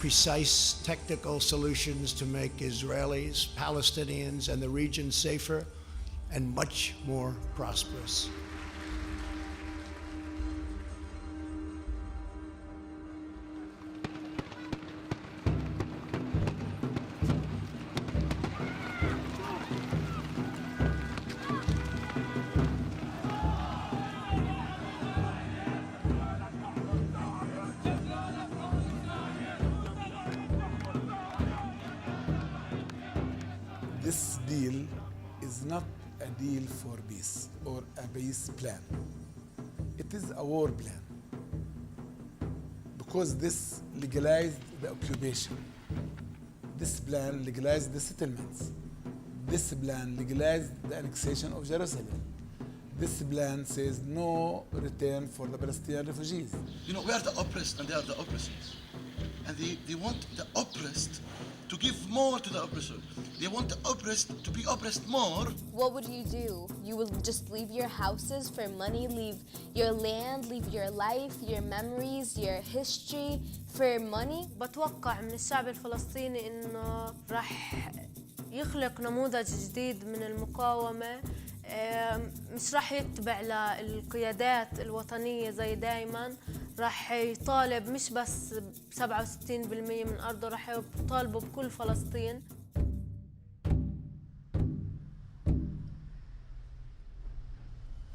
precise technical solutions to make Israelis, Palestinians, and the region safer and much more prosperous. This deal is not a deal for peace or a peace plan. It is a war plan because this legalized the occupation. This plan legalized the settlements. This plan legalized the annexation of Jerusalem. This plan says no return for the Palestinian refugees. You know, we are the oppressed and they are the oppressors. And they want the oppressed to give more to the oppressor. They want the oppressed to be oppressed more. What would you do? You will just leave your houses for money, leave your land, leave your life, your memories, your history for money? بتوقع من الشعب الفلسطيني إنه راح يخلق نموذج جديد من المقاومة، مش راح يتبع للقيادات الوطنية زي دايما، راح يطالب مش بس ب 67% من أرضه، راح يطالبوا بكل فلسطين.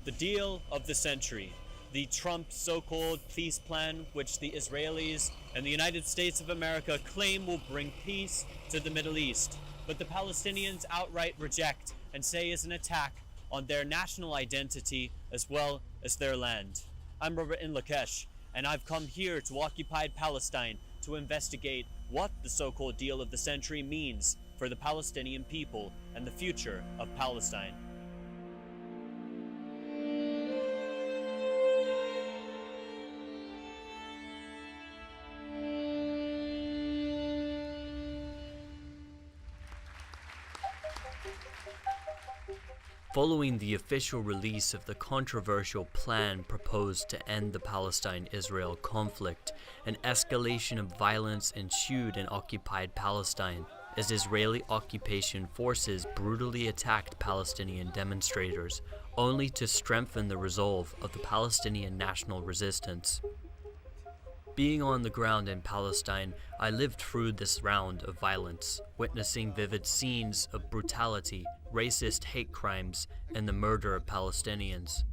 The deal of the century, the Trump so-called peace plan, which the Israelis and the United States of America claim will bring peace to the Middle East, but the Palestinians outright reject and say is an attack on their national identity as well as their land. I'm Robert in Lakesh, and I've come here to occupied Palestine to investigate what the so-called deal of the century means for the Palestinian people and the future of Palestine. Following the official release of the controversial plan proposed to end the Palestine-Israel conflict, an escalation of violence ensued in occupied Palestine as Israeli occupation forces brutally attacked Palestinian demonstrators, only to strengthen the resolve of the Palestinian national resistance. Being on the ground in Palestine, I lived through this round of violence, witnessing vivid scenes of brutality, racist hate crimes, and the murder of Palestinians.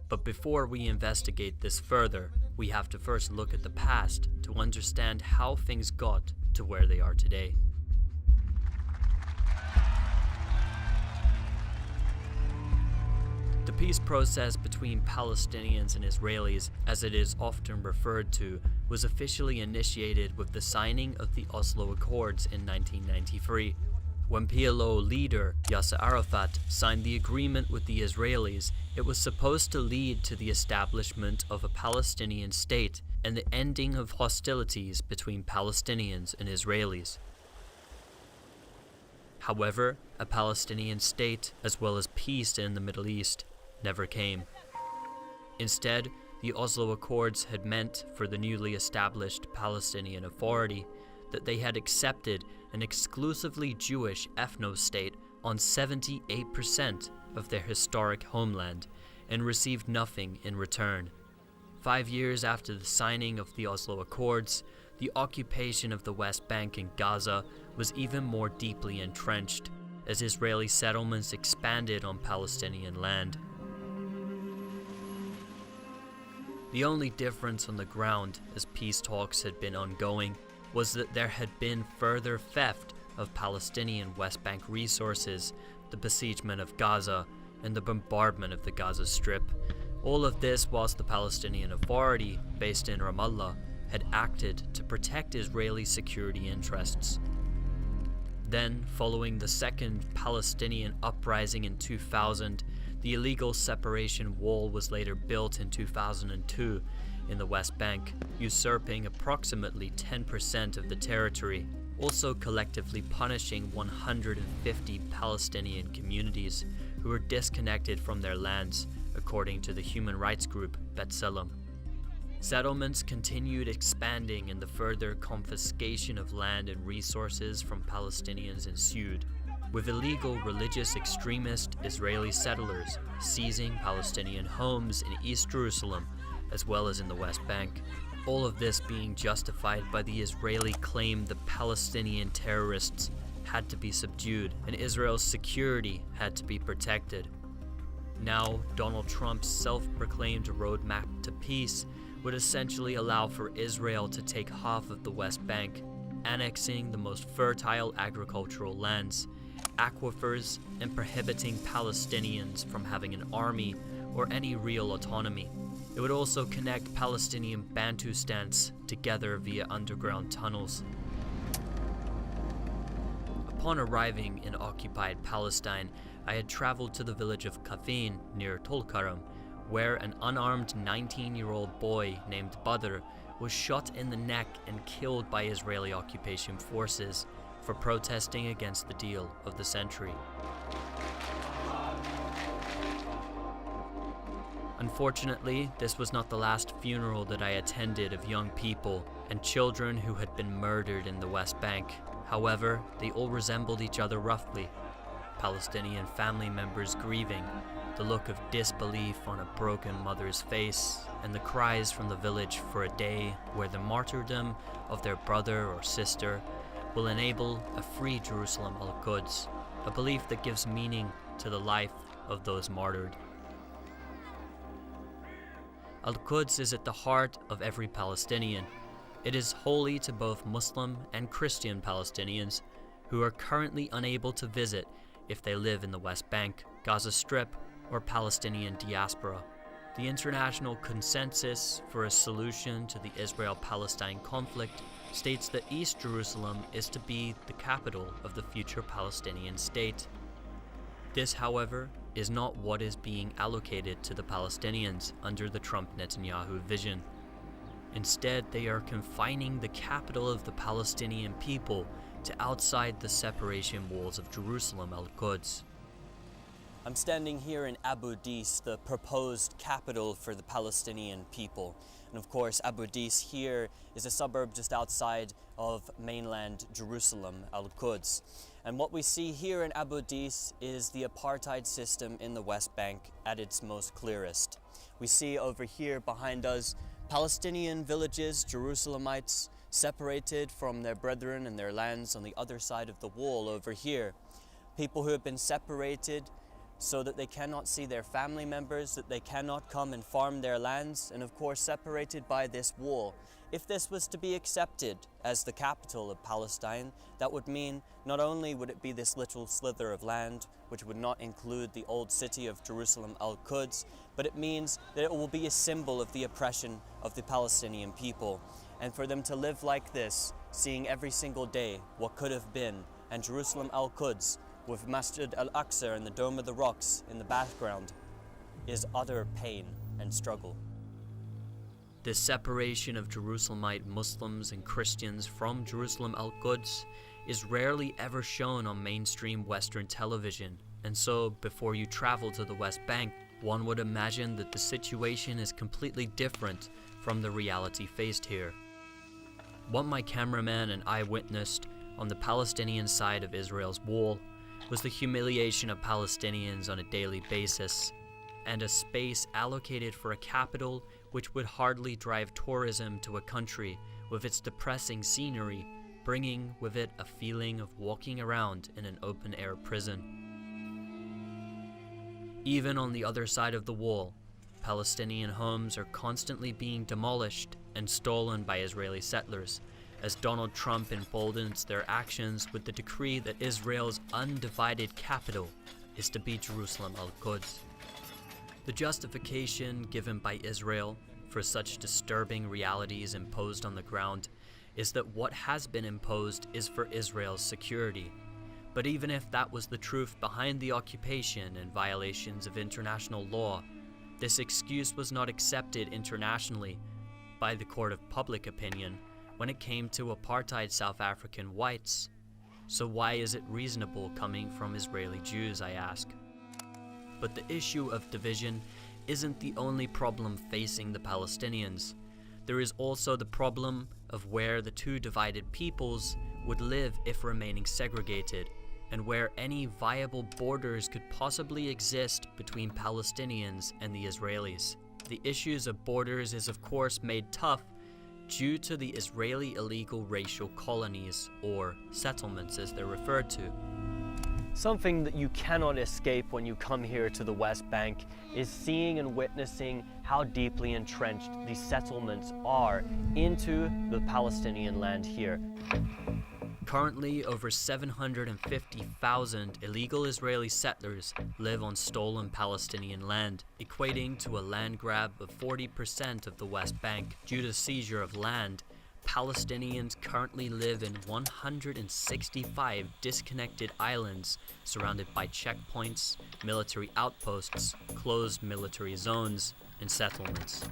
But before we investigate this further, we have to first look at the past to understand how things got to where they are today. The peace process between Palestinians and Israelis, as it is often referred to, was officially initiated with the signing of the Oslo Accords in 1993. When PLO leader Yasser Arafat signed the agreement with the Israelis, it was supposed to lead to the establishment of a Palestinian state and the ending of hostilities between Palestinians and Israelis. However, a Palestinian state, as well as peace in the Middle East, never came. Instead, the Oslo Accords had meant for the newly established Palestinian Authority that they had accepted an exclusively Jewish ethno-state on 78% of their historic homeland and received nothing in return. 5 years after the signing of the Oslo Accords, the occupation of the West Bank and Gaza was even more deeply entrenched as Israeli settlements expanded on Palestinian land. The only difference on the ground, as peace talks had been ongoing, was that there had been further theft of Palestinian West Bank resources, the besiegement of Gaza, and the bombardment of the Gaza Strip. All of this whilst the Palestinian Authority, based in Ramallah, had acted to protect Israeli security interests. Then, following the second Palestinian uprising in 2000, the illegal separation wall was later built in 2002 in the West Bank, usurping approximately 10% of the territory, also collectively punishing 150 Palestinian communities who were disconnected from their lands, according to the human rights group B'Tselem. Settlements continued expanding and the further confiscation of land and resources from Palestinians ensued, with illegal religious extremist Israeli settlers seizing Palestinian homes in East Jerusalem as well as in the West Bank. All of this being justified by the Israeli claim the Palestinian terrorists had to be subdued and Israel's security had to be protected. Now, Donald Trump's self-proclaimed roadmap to peace would essentially allow for Israel to take half of the West Bank, annexing the most fertile agricultural lands, aquifers, and prohibiting Palestinians from having an army or any real autonomy. It would also connect Palestinian Bantustans together via underground tunnels. Upon arriving in occupied Palestine, I had traveled to the village of Kafin near Tulkarm, where an unarmed 19-year-old boy named Badr was shot in the neck and killed by Israeli occupation forces for protesting against the deal of the century. Unfortunately, this was not the last funeral that I attended of young people and children who had been murdered in the West Bank. However, they all resembled each other roughly. Palestinian family members grieving, the look of disbelief on a broken mother's face, and the cries from the village for a day where the martyrdom of their brother or sister will enable a free Jerusalem al-Quds, a belief that gives meaning to the life of those martyred. Al-Quds is at the heart of every Palestinian. It is holy to both Muslim and Christian Palestinians who are currently unable to visit if they live in the West Bank, Gaza Strip, or Palestinian diaspora. The international consensus for a solution to the Israel-Palestine conflict states that East Jerusalem is to be the capital of the future Palestinian state. This, however, is not what is being allocated to the Palestinians under the Trump-Netanyahu vision. Instead, they are confining the capital of the Palestinian people to outside the separation walls of Jerusalem al-Quds. I'm standing here in Abu Dis, the proposed capital for the Palestinian people. And of course, Abu Dis here is a suburb just outside of mainland Jerusalem, al-Quds. And what we see here in Abu Dis is the apartheid system in the West Bank at its most clearest. We see over here behind us Palestinian villages, Jerusalemites, separated from their brethren and their lands on the other side of the wall over here. People who have been separated so that they cannot see their family members, that they cannot come and farm their lands, and of course separated by this wall. If this was to be accepted as the capital of Palestine, that would mean not only would it be this little slither of land, which would not include the old city of Jerusalem al-Quds, but it means that it will be a symbol of the oppression of the Palestinian people. And for them to live like this, seeing every single day what could have been, and Jerusalem al-Quds with Masjid al-Aqsa and the Dome of the Rocks in the background, is utter pain and struggle. This separation of Jerusalemite Muslims and Christians from Jerusalem al-Quds is rarely ever shown on mainstream Western television, and so before you travel to the West Bank, one would imagine that the situation is completely different from the reality faced here. What my cameraman and I witnessed on the Palestinian side of Israel's wall was the humiliation of Palestinians on a daily basis, and a space allocated for a capital which would hardly drive tourism to a country with its depressing scenery, bringing with it a feeling of walking around in an open-air prison. Even on the other side of the wall, Palestinian homes are constantly being demolished and stolen by Israeli settlers, as Donald Trump emboldens their actions with the decree that Israel's undivided capital is to be Jerusalem al-Quds. The justification given by Israel for such disturbing realities imposed on the ground is that what has been imposed is for Israel's security. But even if that was the truth behind the occupation and violations of international law, this excuse was not accepted internationally by the court of public opinion when it came to apartheid South African whites. So why is it reasonable coming from Israeli Jews, I ask? But the issue of division isn't the only problem facing the Palestinians. there is also the problem of where the two divided peoples would live if remaining segregated, and where any viable borders could possibly exist between Palestinians and the Israelis. The issues of borders is of course made tough due to the Israeli illegal racial colonies, or settlements as they're referred to. Something that you cannot escape when you come here to the West Bank is seeing and witnessing how deeply entrenched these settlements are into the Palestinian land here. Currently, over 750,000 illegal Israeli settlers live on stolen Palestinian land, equating to a land grab of 40% of the West Bank. Due to seizure of land, Palestinians currently live in 165 disconnected islands surrounded by checkpoints, military outposts, closed military zones, and settlements.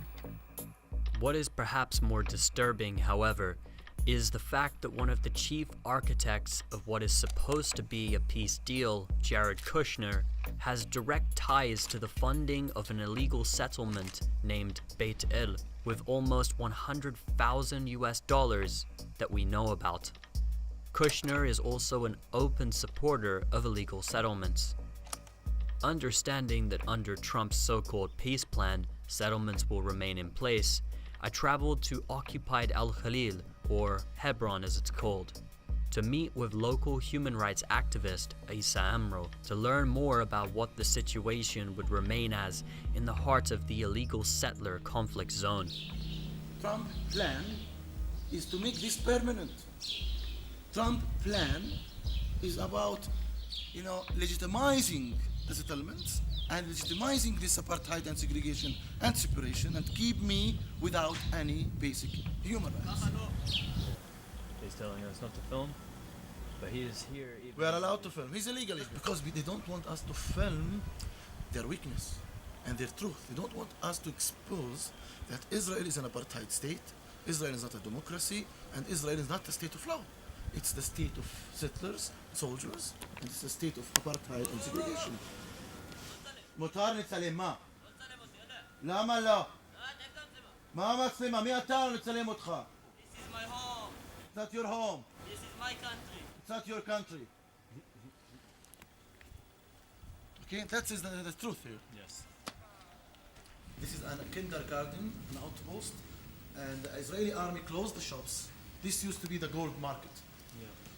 What is perhaps more disturbing, however, is the fact that one of the chief architects of what is supposed to be a peace deal, Jared Kushner, has direct ties to the funding of an illegal settlement named Beit El, with almost $100,000 that we know about. Kushner is also an open supporter of illegal settlements. Understanding that under Trump's so-called peace plan, settlements will remain in place, I traveled to occupied Al-Khalil, or Hebron as it's called, to meet with local human rights activist Isa Amro to learn more about what the situation would remain as in the heart of the illegal settler conflict zone. Trump plan is to make this permanent. Trump plan is about, legitimizing the settlements and legitimizing this apartheid and segregation and separation and keep me without any basic human rights. He's telling us not to film, but he is here. We are allowed to film. He's illegally because they don't want us to film their weakness and their truth. They don't want us to expose that Israel is an apartheid state, Israel is not a democracy, and Israel is not a state of law. It's the state of settlers, soldiers, and it's the state of apartheid and segregation. מותר לצלם מה? למה לא? מה המצלמה? מי אתה לצלם אותך? This is my home. It's not your home. This is my country. It's not your country. Okay, that is the truth here. Yes. This is a kindergarten, an outpost, and the Israeli army closed the shops. This used to be the gold market.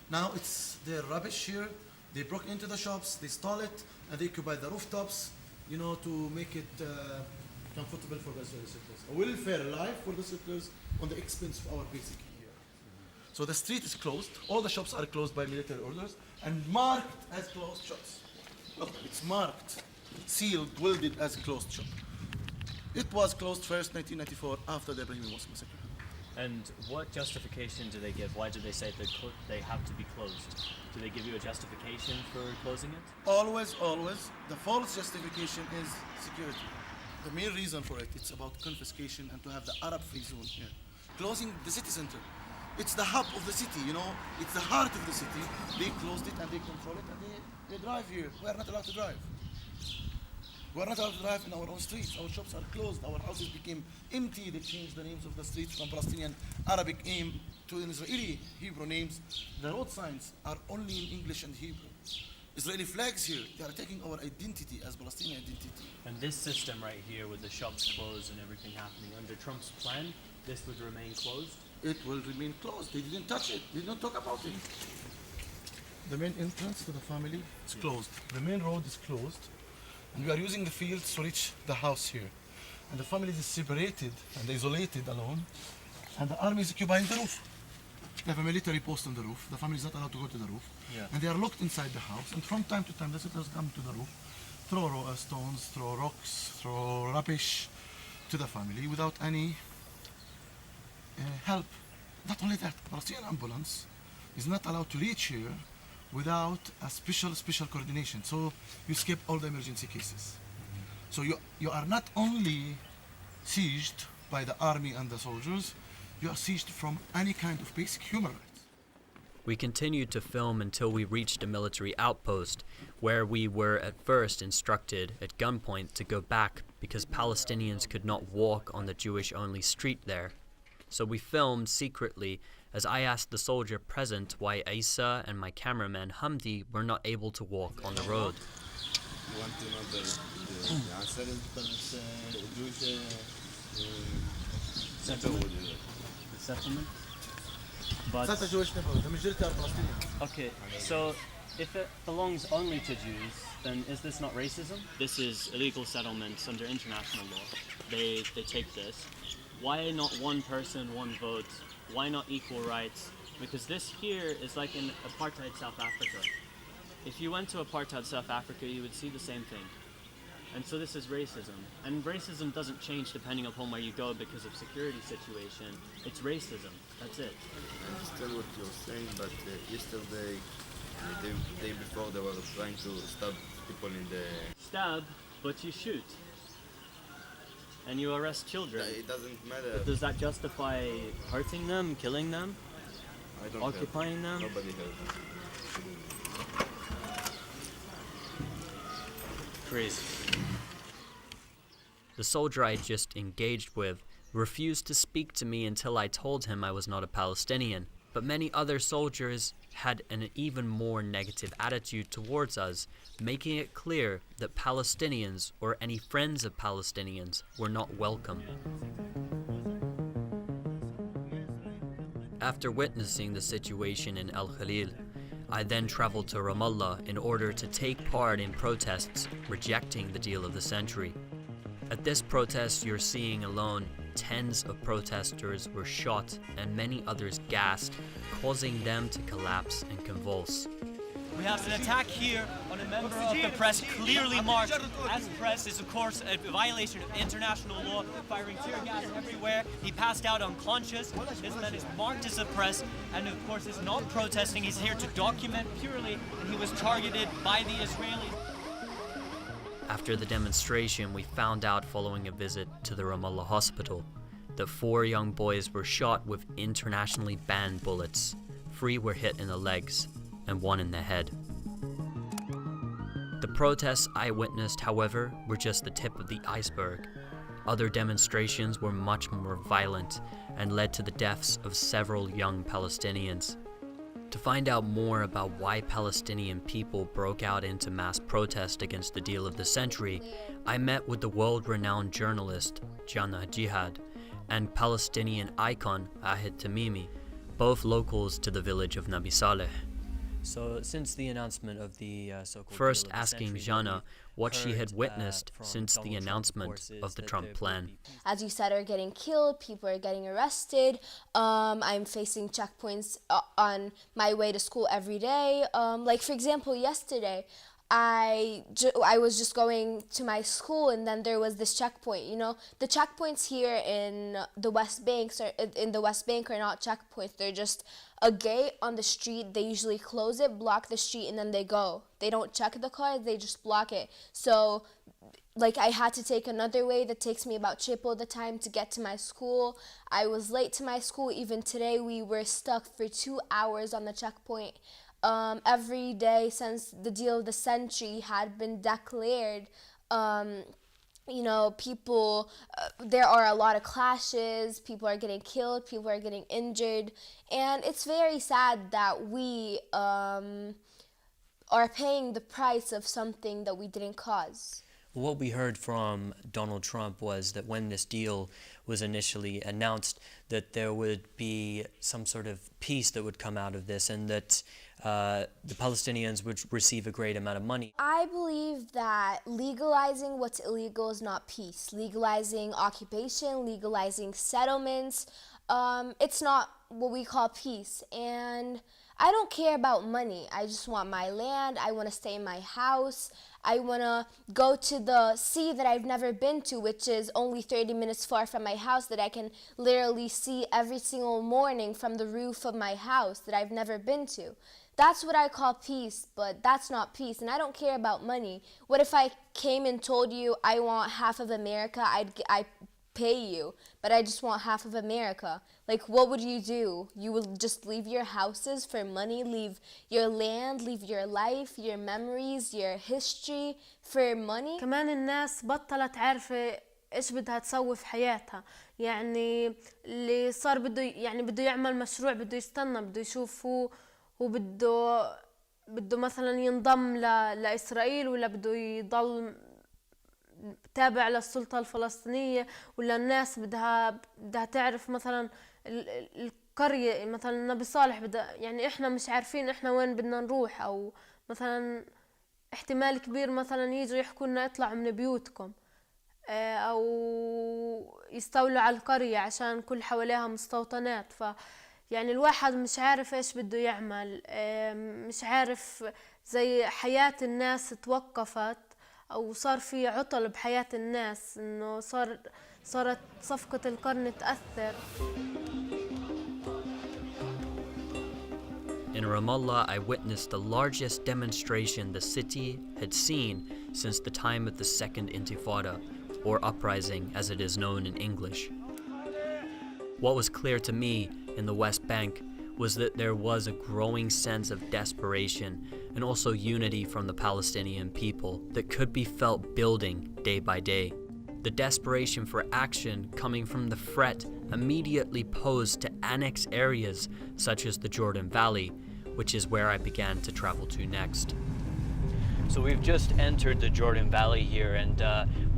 Now it's their rubbish here. They broke into the shops, they stole it, and they occupied the rooftops, to make it comfortable for the Israeli settlers. A welfare life for the settlers on the expense of our basic here. So the street is closed. All the shops are closed by military orders and marked as closed shops. Look, it's marked, sealed, welded as closed shop. It was closed first 1994 after the Ibrahim Mosque massacre. And what justification do they give? Why do they say that they have to be closed? Do they give you a justification for closing it? Always, the false justification is security. The main reason for it, it's about confiscation and to have the Arab-free zone here. Closing the city center. It's the hub of the city, It's the heart of the city. They closed it and they control it and they drive here. We are not allowed to drive. We are not allowed to drive in our own streets. Our shops are closed. Our houses became empty. They changed the names of the streets from Palestinian Arabic name to Israeli Hebrew names. The road signs are only in English and Hebrew. Israeli flags here, they are taking our identity as Palestinian identity. And this system right here with the shops closed and everything happening, under Trump's plan, this would remain closed? It will remain closed. They didn't touch it. They didn't talk about it. The main entrance to the family is closed. The main road is closed. And we are using the fields to reach the house here. And the family is separated and isolated alone. And the army is occupying the roof. They have a military post on the roof. The family is not allowed to go to the roof. Yeah. And they are locked inside the house. And from time to time, the settlers come to the roof, throw stones, throw rocks, throw rubbish to the family without any help. Not only that, Palestinian ambulance is not allowed to reach here without a special coordination. So you skip all the emergency cases. So you are not only sieged by the army and the soldiers, you are sieged from any kind of basic human rights. We continued to film until we reached a military outpost, where we were at first instructed at gunpoint to go back because Palestinians could not walk on the Jewish-only street there. so we filmed secretly as I asked the soldier present why Isa and my cameraman Hamdi were not able to walk on the road. You want to know the answer is Jewish settlement. But It's not a Jewish neighborhood. The majority are Palestinian. okay, so if it belongs only to Jews, then is this not racism? This is illegal settlements under international law. They take this. Why not one person, one vote? Why not equal rights? Because this here is like in apartheid South Africa. If you went to apartheid South Africa, you would see the same thing. And so this is racism. And racism doesn't change depending upon where you go because of security situation. It's racism. That's it. I understand what you're saying, but yesterday, the day before, they were trying to stab people in the... Stab, but you shoot. And you arrest children. It doesn't matter. But does that justify hurting them, killing them, I don't occupying them? Nobody heard them. Crazy. The soldier I just engaged with refused to speak to me until I told him I was not a Palestinian, but many other soldiers had an even more negative attitude towards us, making it clear that Palestinians or any friends of Palestinians were not welcome. After witnessing the situation in Al Khalil, I then traveled to Ramallah in order to take part in protests rejecting the deal of the century. At this protest you're seeing alone, tens of protesters were shot and many others gassed, causing them to collapse and convulse. We have an attack here on a member of the press, clearly marked as press. Is of course a violation of international law, firing tear gas everywhere. He passed out unconscious. This man is marked as a press, and of course is not protesting. He's here to document purely, and he was targeted by the Israelis. After the demonstration, we found out following a visit to the Ramallah hospital that 4 young boys were shot with internationally banned bullets. 3 were hit in the legs and 1 in the head. The protests I witnessed, however, were just the tip of the iceberg. Other demonstrations were much more violent and led to the deaths of several young Palestinians. To find out more about why Palestinian people broke out into mass protest against the deal of the century, I met with the world-renowned journalist Jana Jihad and Palestinian icon Ahid Tamimi, both locals to the village of Nabi Saleh. So since the announcement of the so-called First deal of the asking century, Jana what she had heard, witnessed from since the Donald Trump, announcement course, is of the that Trump there plan. will be As you said, are getting killed, people are getting arrested. I'm facing checkpoints on my way to school every day. Like for example, yesterday, I was just going to my school and then there was this checkpoint. You know, the checkpoints here in the West Bank are not checkpoints. They're just a gate on the street. They usually close it, block the street, and then they go. They don't check the cars, they just block it. So like I had to take another way that takes me about triple the time to get to my school. I was late to my school. Even today we were stuck for 2 hours on the checkpoint. Every day since the deal of the century had been declared, you know, people, there are a lot of clashes, people are getting killed, people are getting injured, and it's very sad that we are paying the price of something that we didn't cause. What we heard from Donald Trump was that when this deal was initially announced, that there would be some sort of peace that would come out of this, and that the Palestinians would receive a great amount of money. I believe that legalizing what's illegal is not peace. Legalizing occupation, legalizing settlements, it's not what we call peace. And I don't care about money. I just want my land. I want to stay in my house. I want to go to the sea that I've never been to, which is only 30 minutes far from my house, that I can literally see every single morning from the roof of my house that I've never been to. That's what I call peace, but that's not peace, and I don't care about money. What if I came and told you I want half of America? I'd pay you, but I just want half of America. Like, what would you do? You would just leave your houses for money, leave your land, leave your life, your memories, your history for money? كمان الناس بطلت عارفة إيش بدها تسوي في حياتها. يعني اللي صار بده يعمل مشروع، بده يستنى، بده يشوف هو بده مثلا ينضم لإسرائيل، ولا بده يضل تابع للسلطة الفلسطينية، ولا الناس بدها تعرف مثلا القرية مثلا نبي صالح يعني احنا مش عارفين احنا وين بدنا نروح، او مثلا احتمال كبير مثلا يجوا يحكوا لنا اطلعوا من بيوتكم، او يستولوا على القرية عشان كل حواليها مستوطنات. يعني الواحد مش عارف ايش بده يعمل، مش عارف، زي حياة الناس توقفت، او صار في عطل بحياة الناس، انه صارت صفقة القرن تأثر. In Ramallah, I witnessed the largest demonstration the city had seen since the time of the Second Intifada, or uprising as it is known in English. What was clear to me in the West Bank was that there was a growing sense of desperation and also unity from the Palestinian people that could be felt building day by day. The desperation for action coming from the threat immediately posed to annex areas such as the Jordan Valley, which is where I began to travel to next. So we've just entered the Jordan Valley here, and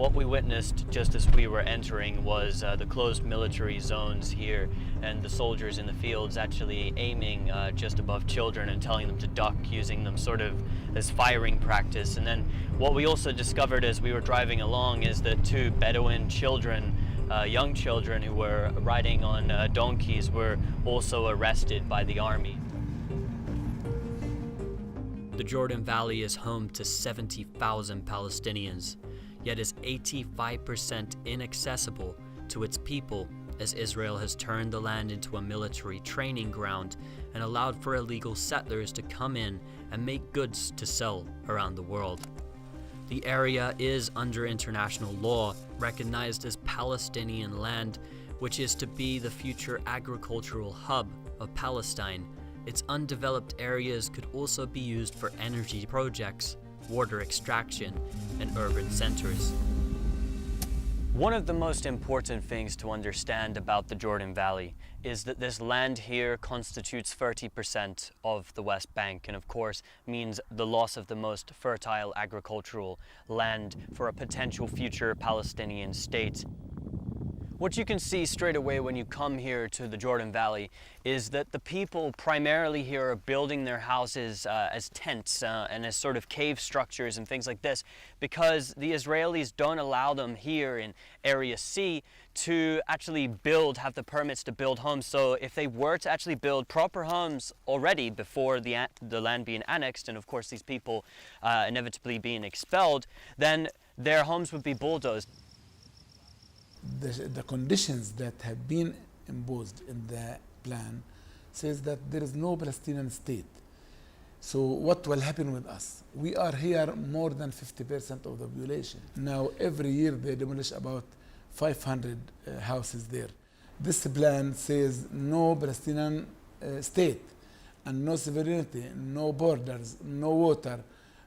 what we witnessed just as we were entering was the closed military zones here, and the soldiers in the fields actually aiming just above children and telling them to duck, using them sort of as firing practice. And then what we also discovered as we were driving along is that two Bedouin children, young children who were riding on donkeys, were also arrested by the army. The Jordan Valley is home to 70,000 Palestinians, yet is 85% inaccessible to its people, as Israel has turned the land into a military training ground and allowed for illegal settlers to come in and make goods to sell around the world. The area is, under international law, recognized as Palestinian land, which is to be the future agricultural hub of Palestine. Its undeveloped areas could also be used for energy projects, water extraction, and urban centers. One of the most important things to understand about the Jordan Valley is that this land here constitutes 30% of the West Bank, and of course means the loss of the most fertile agricultural land for a potential future Palestinian state. What you can see straight away when you come here to the Jordan Valley is that the people primarily here are building their houses as tents and as sort of cave structures and things like this, because the Israelis don't allow them here in Area C to actually have the permits to build homes. So if they were to actually build proper homes already before the land being annexed, and of course these people inevitably being expelled, then their homes would be bulldozed. The conditions that have been imposed in the plan says that there is no Palestinian state. So what will happen with us? We are here more than 50% of the population. Now every year they demolish about 500 houses there. This plan says no Palestinian state, and no sovereignty, no borders, no water,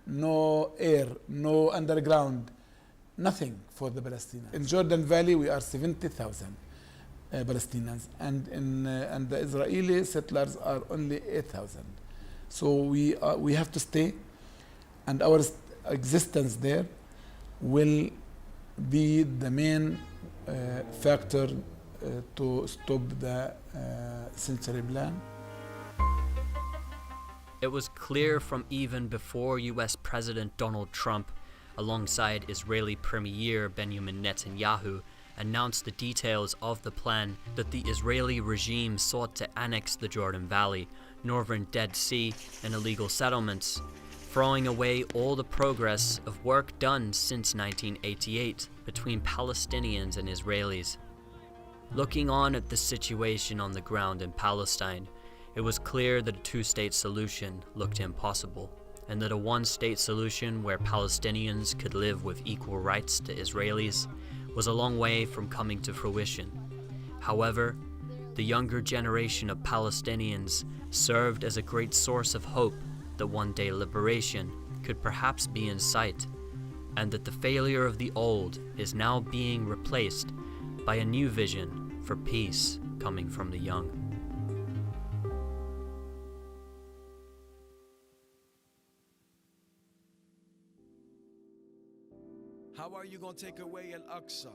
no air, no underground, nothing for the Palestinians. In Jordan Valley, we are 70,000 Palestinians, and the Israeli settlers are only 8,000. So we have to stay, and our existence there will be the main factor to stop the century plan. It was clear from even before US President Donald Trump, alongside Israeli Premier Benjamin Netanyahu, announced the details of the plan, that the Israeli regime sought to annex the Jordan Valley, northern Dead Sea, and illegal settlements, throwing away all the progress of work done since 1988 between Palestinians and Israelis. Looking on at the situation on the ground in Palestine, it was clear that a two-state solution looked impossible, and that a one-state solution where Palestinians could live with equal rights to Israelis was a long way from coming to fruition. However, the younger generation of Palestinians served as a great source of hope that one day liberation could perhaps be in sight. and that the failure of the old is now being replaced by a new vision for peace coming from the young. How are you gonna take away Al-Aqsa?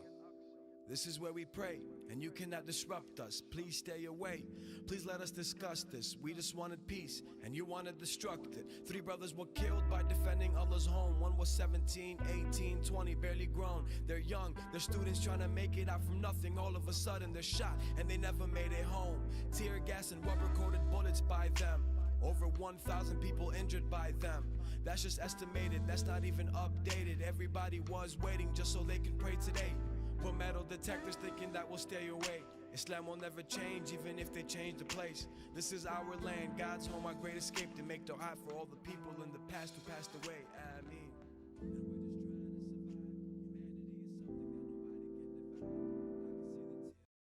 This is where we pray, and you cannot disrupt us. Please stay away. Please let us discuss this. We just wanted peace, and you wanted to destruct it. 3 brothers were killed by defending Allah's home. One was 17, 18, 20, barely grown. They're young, they're students trying to make it out from nothing. All of a sudden they're shot, and they never made it home. Tear gas and rubber-coated bullets by them. Over 1,000 people injured by them. That's just estimated, that's not even updated. Everybody was waiting just so they can pray today. Put metal detectors thinking that will stay away. Islam will never change even if they change the place. This is our land, God's home, our great escape, to make dua for all the people in the past who passed away. Ameen.